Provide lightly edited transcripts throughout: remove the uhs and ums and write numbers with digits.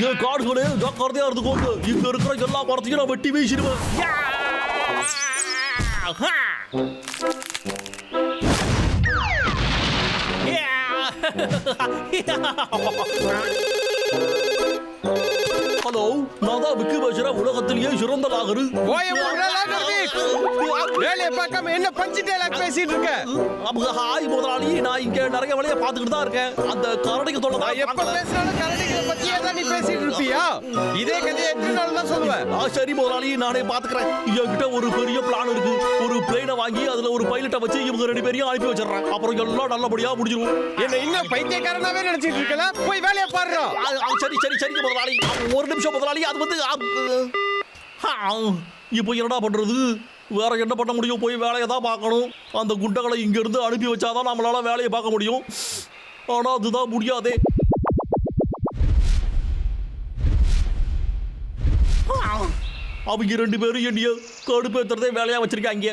என் காடுகளே ஜாக்கிரதையா இருந்துக்கோங்க. இங்க இருக்கிற எல்லா மரத்தையும் நான் வெட்டி வீசிடுவேன். ஹலோ, நான் தான் விக்கி பேசுறேன். உலகத்திலேயே சிறந்த லாகரு. வேலையை பார்க்காம என்ன பஞ்சு டயலாக் பேசிட்டு இருக்க? ஹாய் முதலாளி, நான் இங்க நிறைய வேலையை பார்த்துக்கிட்டு தான் இருக்கேன். அந்த கரடிக்கு தொல்லை தான். எப்ப பேசினாலும் கரடிகளை பத்தியே தான் நீ பேசிட்டு இருப்பியா? இதே கதையை எத்தனை நாள் தான் சொல்லுவேன்? சரி முதலாளி, நானே பாத்துக்கிறேன். என்கிட்ட ஒரு பெரிய பிளான் இருக்கு. ஒரு பிளேனை வாங்கி அதுல ஒரு பைலட்டை வச்சு இவங்க 2 பேரையும் அனுப்பி வச்சிடறேன். அப்புறம் எல்லாம் நல்லபடியா முடிஞ்சிடும். என்ன இன்னும் பைத்தியக்காரனாவே நினைச்சிட்டு இருக்கல? போய் வேலையை பாருடா. சரி சரி சரி முதலாளி, ஒரு நிமிஷம் முதலாளி. அது வந்து இப்போ என்னடா பண்றது? வேற என்ன பண்ண முடியும்? போய் வேலையை தான் பார்க்கணும். அந்த குண்டகளை இங்க இருந்து அனுப்பி வச்சாதான் நம்மளால வேலையை பார்க்க முடியும். ஆனா அதுதான் முடியாதே. அவங்க 2 பேரும் என்னைய கடுப்பேத்துறதே வேலையா வச்சிருக்காங்க.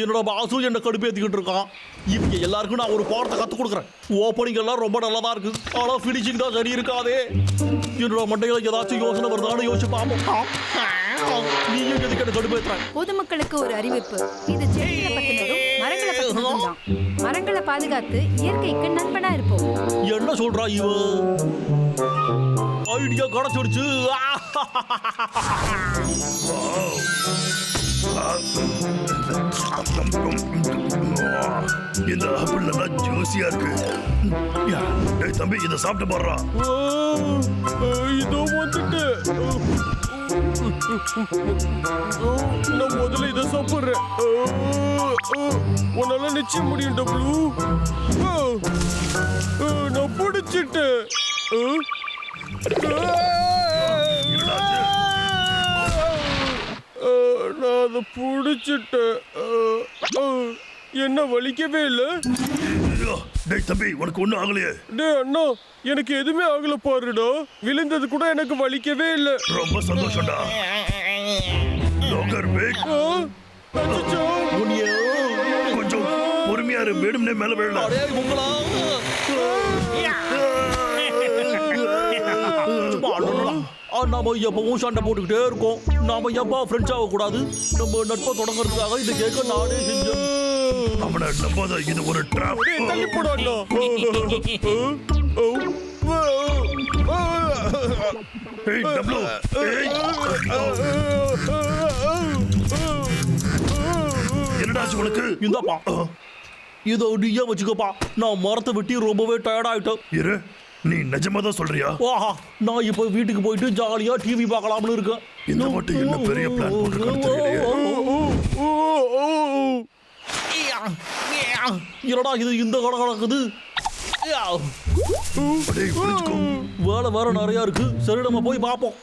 என்னோட பாசு என்ன கடுப்பேத்திக்கிட்டு இருக்கான். இவங்க எல்லாருக்கும் நான் ஒரு பாடத்தை கற்றுக் கொடுக்குறேன். ஓப்பனிங் எல்லாம் ரொம்ப நல்லா தான் இருக்கு. ஆனா ஃபினிஷிங் தான் சரி இருக்காதே. என்னோட மண்டையில ஏதாச்சும் யோசனை வருதான்னு யோசிச்சு பார்ப்போம். நீயும் எதுக்கு என்ன கடுப்பேத்துறேன்? பொதுமக்களுக்கு ஒரு அறிவிப்பு. இது செடிகளை பத்தினதும் மரங்களை பத்தினதும் தான். மரங்களை பாதுகாத்து இயற்கைக்கு நண்பனா இருப்போம். என்ன சொல்றா இவ? ஐடியா கிடைச்சிடுச்சு. இந்த ஆப்பிள் நல்லா ஜூசியா இருக்கு. டேய் தம்பி, இத சாப்பிட்டு பாருடா. இதோ வந்துட்டு நான் முதல்ல இதை சாப்பிடுறேன். உன்னால நிச்சயம் முடியும் டபுளு. நான் பிடிச்சிட்டேன். நான் அதை பிடிச்சிட்டேன். என்ன வலிக்கவே இல்லை. டேய் தம்பி, உனக்கு ஒண்ணும் ஆகலையே? டேய் அண்ணா, எனக்கு எதுவுமே ஆகல பாருடா. விழுந்தது கூட எனக்கு வலிக்கவே இல்லை. ரொம்ப சந்தோஷம்டா. லோகர் பேக். அச்சச்சோ. கொஞ்சம் பொறுமையா இரு, வேணும்னே மேல விழலாம். அடே உங்களா, நாம எப்பவும் சண்டை போட்டுக்கிட்டே இருக்கோம். நாம எப்பா ஃப்ரெண்ட்ஸ் ஆகக்கூடாது? நம்ம நட்பை தொடங்குறதுக்காக இந்த கேக்க நானே செஞ்சேன். அவனை நம்பாத, இது ஒரு ட்ராப். தள்ளி போடாண்டா. ஏய் டப்ளு, ஏய் என்னடாச்சு உனக்கு? இந்தாப்பா, இதோ நீயே வச்சுக்கப்பா. நான் மரத்தை வெட்டி ரொம்பவே டயர்ட் ஆயிட்டேன். இரு, நீ நிஜமா தான் சொல்றியா? வாஹா, நான் இப்போ வீட்டுக்கு போயிட்டு ஜாலியா டிவி பார்க்கலாம்னு இருக்கேன். இந்த மட்டும் என்ன பெரிய பிளான் போட்டுருக்கான்னு தெரியலையே. என்னடா இது இந்த கடை நடக்குது? டேய் புரிஞ்சுக்கோ, வேலை வேற நிறைய இருக்கு. சரி, நம்ம போய் பார்ப்போம்.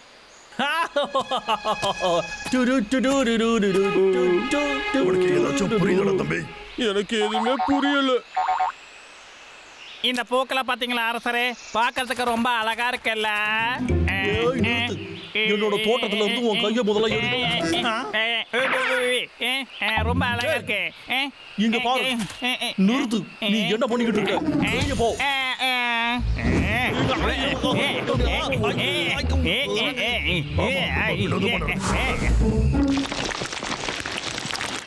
உனக்கு ஏதாச்சும் புரியுதா தம்பி? எனக்கு எதுவுமே புரியல. இந்த பூக்களை பாத்தீங்களா அரசரே? பார்க்கறதுக்கு ரொம்ப அழகா இருக்குல்ல. என்னோட தோட்டத்துல இருந்து உன் கைய முதல்ல எடு. ரொம்ப அழகா இருக்கு. இங்க பாரு, நிறுத்து. நீ என்ன பண்ணிக்கிட்டு இருக்க? வெளிய போ.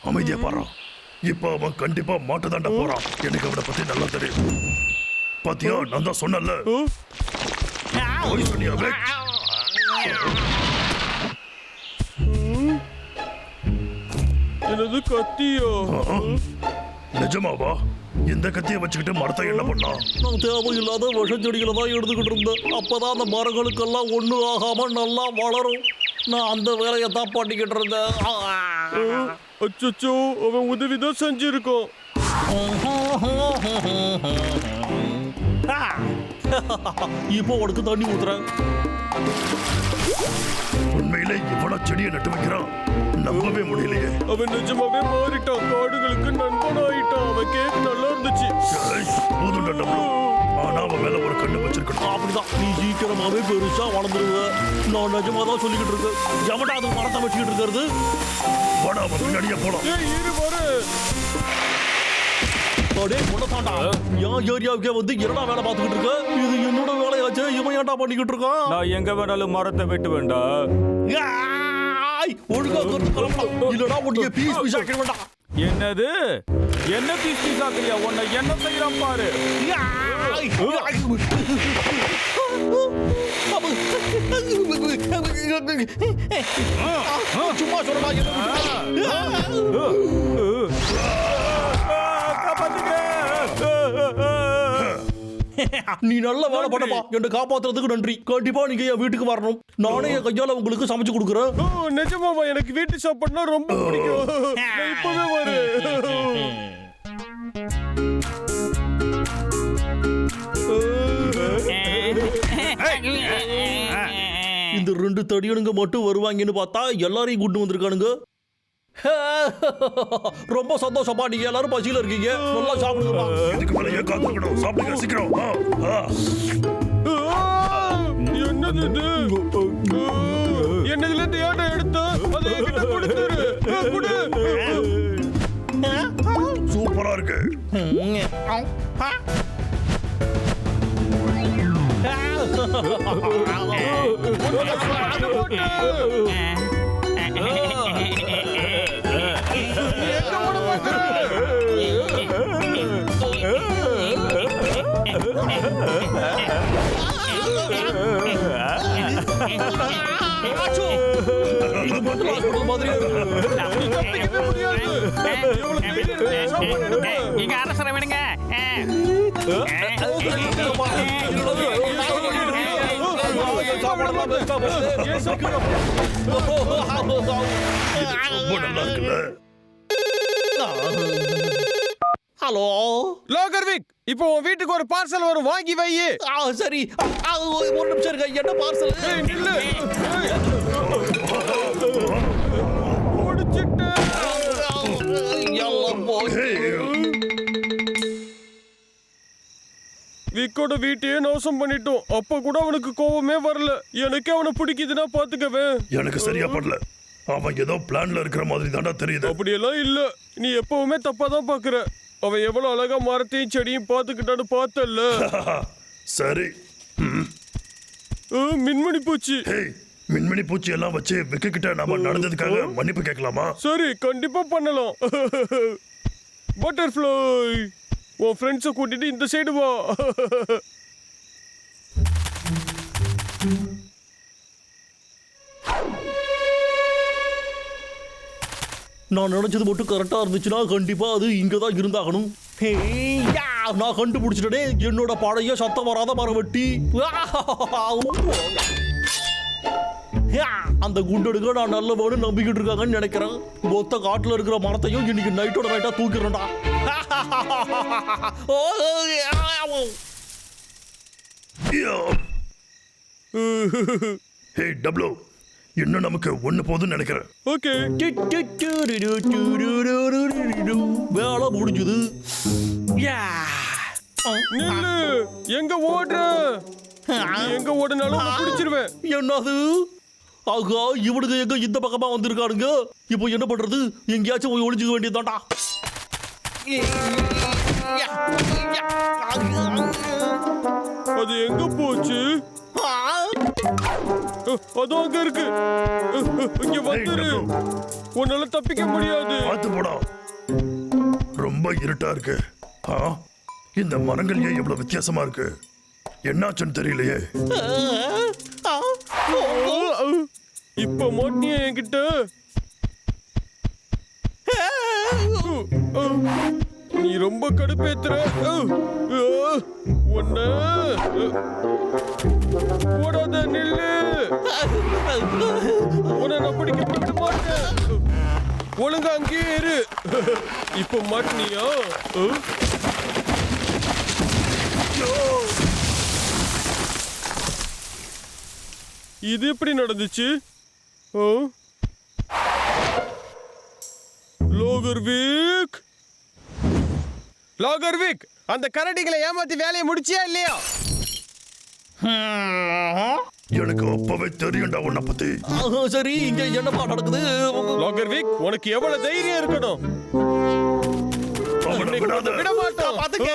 அமைதியா பாரு. இப்ப அவன் கண்டிப்பா மாட்டுதாண்ட போறான். எனக்கு அவனை பத்தி நல்லா தெரியும். பாத்தியா, நான் தான் சொன்னல. போய் சொன்னியா? எனது கத்தியோ? நிஜமாவா? இந்த கத்தியை வச்சுக்கிட்டு மரத்தை என்ன பண்ணா? நான் தேவையில்லாத விஷ செடிகளை தான் எடுத்துக்கிட்டு இருந்தேன். அப்பதான் அந்த மரங்களுக்கெல்லாம் ஒண்ணு ஆகாம நல்லா வளரும். நான் அந்த வேலையை தான் பண்ணிக்கிட்டு இருந்தேன். அச்சச்சோ, அவன் உதவிதான் செஞ்சிருக்கான். இப்போ உனக்கு தண்ணி ஊத்துறேன். உண்மையிலே இவ்வளவு செடியை நட்டு வைக்கிறான், நம்பவே முடியலையே. அவன் நிஜமாவே மாறிட்டான். காடுகளுக்கு நண்பன் ஆயிட்டான். அவன் கேக் நல்லா இருந்துச்சு. போதுண்டா டப்ளு. ஆனா அவன் மேல ஒரு கண்ணு வச்சிருக்கணும். அப்படிதான், நீ சீக்கிரமாவே பெருசா வளர்ந்துருவ. நான் நிஜமா தான் சொல்லிக்கிட்டு இருக்கேன். எவன்டா அது மரத்தை வச்சுக்கிட்டு இருக்கிறது? வாடா, அவன் பின்னாடியே போலாம். ஏய், இரு வர. அடே உன்னதாண்டா என் ஏரியாவுக்கே வந்து என்னடா வேலை பார்த்துக்கிட்டு இருக்க? இது என்னோட வேலையாச்சு, இவன் ஏன்டா பண்ணிக்கிட்டு இருக்கான்? நான் எங்க வேணாலும் மரத்தை வெட்டு வேண்டாம். ஏய், ஒழுங்கா கொடுத்து கிளம்பலாம். இல்லடா உன்னைய பீஸ் பீஸ் ஆக்கிட வேண்டாம். என்னது? என்ன பீஸ் பீஸ் ஆக்குறியா? உன்னை என்ன செய்யறான் பாரு. சும்மா சொல்றா. நீ நல்ல வேலை பண்ணப்பா. என்னை காப்பாத்துறதுக்கு நன்றி. கண்டிப்பா நீங்க என் வீட்டுக்கு வரணும். நானே என் கையால உங்களுக்கு சமைச்சு கொடுக்குறேன். நிஜமாவா? எனக்கு வீட்டு சாப்பாடுனா ரொம்ப பிடிக்கும். நான் இப்பவே வரேன். இந்த 2 தடியனுங்க மட்டும் வருவாங்கன்னு பார்த்தா எல்லாரையும் கூட்டு வந்திருக்கானுங்க. ரொம்ப சந்தோஷமா, நீங்க எல்லாரும் பசியில இருக்கீங்க. நல்லா சாப்பிடுங்க. இதுக்கு மேல ஏன் காத்துக்கணும்? சாப்பிடுங்க சீக்கிரம். என்னது இது? என்னதுல இருந்து ஏன்டா எடுத்த? அதை என்கிட்ட கொடுத்துரு. கொடு. சூப்பரா இருக்கு. இது மட்டும் ஹாஸ்பிடல் மாதிரியே இங்க அரசரை விடுங்க. ரொம்ப நல்லா இருக்குல்ல? ஹலோ லோகர்விக், இப்போ உன் வீட்டுக்கு ஒரு பார்சல் வரும், வாங்கி வை. சரி, ஒரு நிமிஷம் இருக்க. என்ன பார்சல்? நில்லு. முடிச்சிட்டேன். எல்லாம் போய் விக்கோட வீட்டையே நாசம் பண்ணிட்டோம். அப்ப கூட அவனுக்கு கோவமே வரல. எனக்கு அவனை பிடிக்குதுன்னா பாத்துக்கவே. எனக்கு சரியா படல. அவன் ஏதோ பிளான்ல இருக்கிற மாதிரி தாண்டா தெரியுது. அப்படியெல்லாம் இல்ல. நீ எப்பவுமே தப்பா தான் பாக்குற. அவன் எவ்வளவு அழகா மரத்தையும் செடியும் பாத்துக்கிட்டான்னு பார்த்தல்ல. சரி. மின்மணி பூச்சி. மின்மினி பூச்சி எல்லாம் வச்சு விக்கிட்ட நாம நடந்ததுக்காக மன்னிப்பு கேட்கலாமா? சரி, கண்டிப்பா பண்ணலாம். பட்டர்ஃப்ளை, உன் ஃப்ரெண்ட்ஸை கூட்டிட்டு இந்த சைடு வா. நான் நினைச்சது மட்டும் கரெக்டா இருந்துச்சுன்னா கண்டிப்பா அது இங்கதான் இருந்தாகணும். நான் கண்டுபிடிச்சிட்டே என்னோட பழைய சத்தம் வராத மரம் வெட்டி. அந்த குண்டடுக்க நான் நல்லவனு நம்பிக்கிட்டு இருக்காங்கன்னு நினைக்கிறேன். மொத்த காட்டுல இருக்கிற மரத்தையும் இன்னைக்கு நைட்டோட நைட்டா தூக்கிறேன்டா. ஹே டப்ளு, இன்னும் நமக்கு ஒண்ணு போதும்னு நினைக்கிறேன். ஓகே. வேலை முடிஞ்சது. நில்லு. எங்க ஓடுற? எங்க ஓடுனாலும் பிடிச்சிருவேன். என்னது? ஆகா, இவனுக்கு எங்க இந்த பக்கமா வந்திருக்கானுங்க. இப்போ என்ன பண்றது? எங்கேயாச்சும் போய் ஒளிஞ்சுக்க வேண்டியதுதான்டா. அது எங்க போச்சு? அது அங்க இருக்கு. இங்க வந்துரு. உன்னால தப்பிக்க முடியாது. பார்த்து போடா. ரொம்ப இருட்டா இருக்கு. இந்த மரங்கள் ஏன் இவ்வளவு வித்தியாசமா இருக்கு? என்னாச்சுன்னு தெரியலையே. இப்ப மாட்டிய என்கிட்ட. நீ ரொம்ப கடுப்பேத்துற. ஒன்ன போடாத, நில்லு. உன்னை நான் பிடிக்க மாட்டேன். ஒழுங்கா அங்கேயே இரு. இப்ப மாட்டினியா? இது எப்படி நடந்துச்சு? லோகர்விக், லோகர்விக், அந்த கரடிகளை ஏமாத்தி வேலையை முடிச்சியா இல்லையா? எனக்கு அப்பவே தெரியும்டா உன்னை பத்தி. சரி, இங்க என்னப்பா நடக்குது? லோகர்விக், உனக்கு எவ்வளவு தைரியம் இருக்கணும்? அவனை உன்னை விடாத. விட மாட்டோம் பாத்துக்க